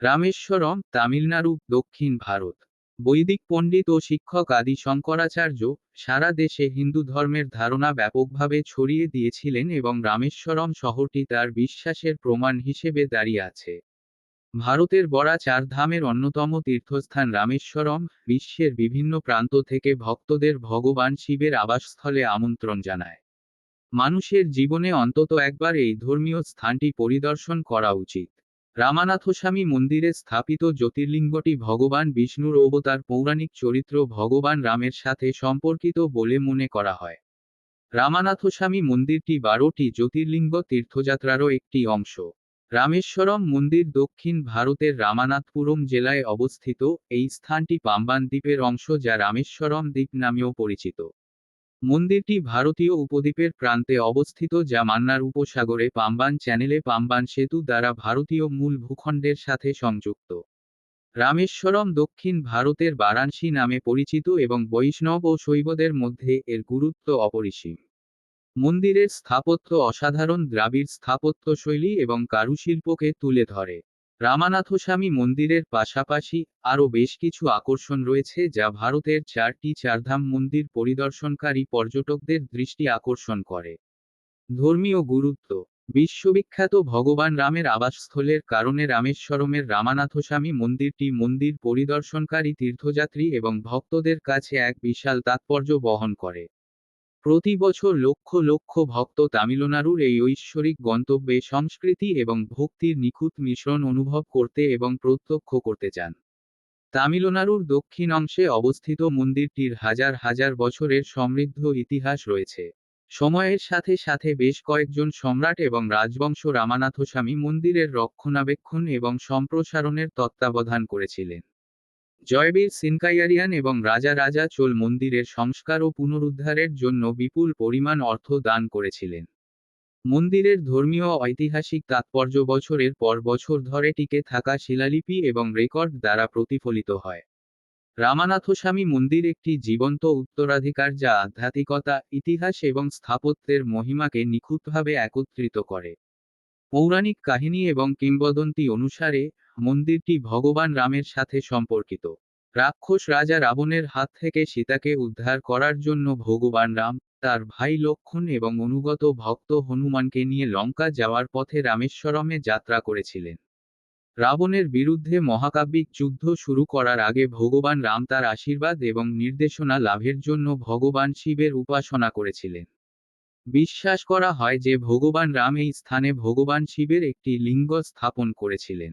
রামেশ্বরম, তামিলনাড়ু, দক্ষিণ ভারত। বৈদিক পণ্ডিত ও শিক্ষক আদি শঙ্করাচার্য সারা দেশে হিন্দু ধর্মের ধারণা ব্যাপকভাবে ছড়িয়ে দিয়েছিলেন এবং রামেশ্বরম শহরটি তার বিশ্বাসের প্রমাণ হিসেবে দাঁড়িয়ে আছে। ভারতের বড়া চার ধামের অন্যতম তীর্থস্থান রামেশ্বরম বিশ্বের বিভিন্ন প্রান্ত থেকে ভক্তদের ভগবান শিবের আবাসস্থলে আমন্ত্রণ জানায়। মানুষের জীবনে অন্তত একবার এই ধর্মীয় স্থানটি পরিদর্শন করা উচিত। রামানাথস্বামী মন্দিরে স্থাপিত জ্যোতির্লিঙ্গটি ভগবান বিষ্ণুর অবতার পৌরাণিক চরিত্র ভগবান রামের সাথে সম্পর্কিত বলে মনে করা হয়। রামানাথস্বামী মন্দিরটি 12টি জ্যোতির্লিঙ্গ তীর্থযাত্রারও একটি অংশ। রামেশ্বরম মন্দির দক্ষিণ ভারতের রামানাথপুরম জেলায় অবস্থিত। এই স্থানটি পাম্বান দ্বীপের অংশ যা রামেশ্বরম দ্বীপ নামেও পরিচিত। মন্দিরটি ভারতীয় উপদ্বীপের প্রান্তে অবস্থিত যা মান্নার উপসাগরে পাম্বান চ্যানেলে পাম্বান সেতু দ্বারা ভারতীয় মূল ভূখণ্ডের সাথে সংযুক্ত। রামেশ্বরম দক্ষিণ ভারতের বারাণসী নামে পরিচিত এবং বৈষ্ণব ও শৈবদের মধ্যে এর গুরুত্ব অপরিসীম। মন্দিরের স্থাপত্য অসাধারণ দ্রাবিড় স্থাপত্যশৈলী এবং কারুশিল্পকে তুলে ধরে। রামানাথস্বামী মন্দিরের পাশাপাশি আরও বেশ কিছু আকর্ষণ রয়েছে যা ভারতের 4টি চারধাম মন্দির পরিদর্শনকারী পর্যটকদের দৃষ্টি আকর্ষণ করে। ধর্মীয় গুরুত্ব। বিশ্ববিখ্যাত ভগবান রামের আবাসস্থলের কারণে রামেশ্বরমের রামানাথস্বামী মন্দিরটি মন্দির পরিদর্শনকারী তীর্থযাত্রী এবং ভক্তদের কাছে এক বিশাল তাৎপর্য বহন করে। প্রতি বছর লক্ষ লক্ষ ভক্ত তামিলনাড়ুর এই ঐশ্বরিক গন্তব্যে সংস্কৃতি এবং ভক্তির নিখুঁত মিশ্রণ অনুভব করতে এবং প্রত্যক্ষ করতে চান। তামিলনাড়ুর দক্ষিণ অংশে অবস্থিত মন্দিরটির হাজার হাজার বছরের সমৃদ্ধ ইতিহাস রয়েছে। সময়ের সাথে সাথে বেশ কয়েকজন সম্রাট এবং রাজবংশ রামানাথস্বামী মন্দিরের রক্ষণাবেক্ষণ এবং সম্প্রসারণের তত্ত্বাবধান করেছিলেন। জয়বীর সিনকাইয়ারিয়ান এবং রাজা রাজা চোল মন্দিরের সংস্কার ও পুনরুদ্ধারের জন্য বিপুল পরিমাণ অর্থ দান করেছিলেন। মন্দিরের ধর্মীয় ঐতিহাসিক তাৎপর্য বছরের পর বছর ধরে টিকে থাকা শিলালিপি এবং রেকর্ড দ্বারা প্রতিফলিত হয়। রামানাথস্বামী মন্দির একটি জীবন্ত উত্তরাধিকার যা আধ্যাত্মিকতা, ইতিহাস এবং স্থাপত্যের মহিমাকে নিখুঁতভাবে একত্রিত করে। পৌরাণিক কাহিনী এবং কিংবদন্তি অনুসারে, মন্দিরটি ভগবান রামের সাথে সম্পর্কিত। রাক্ষস রাজা রাবণের হাত থেকে সীতাকে উদ্ধার করার জন্য ভগবান রাম, তার ভাই লক্ষ্মণ এবং অনুগত ভক্ত হনুমানকে নিয়ে লঙ্কা যাওয়ার পথে রামেশ্বরমে যাত্রা করেছিলেন। রাবণের বিরুদ্ধে মহাকাব্যিক যুদ্ধ শুরু করার আগে ভগবান রাম তার আশীর্বাদ এবং নির্দেশনা লাভের জন্য ভগবান শিবের উপাসনা করেছিলেন। বিশ্বাস করা হয় যে ভগবান রাম এই স্থানে ভগবান শিবের একটি লিঙ্গ স্থাপন করেছিলেন।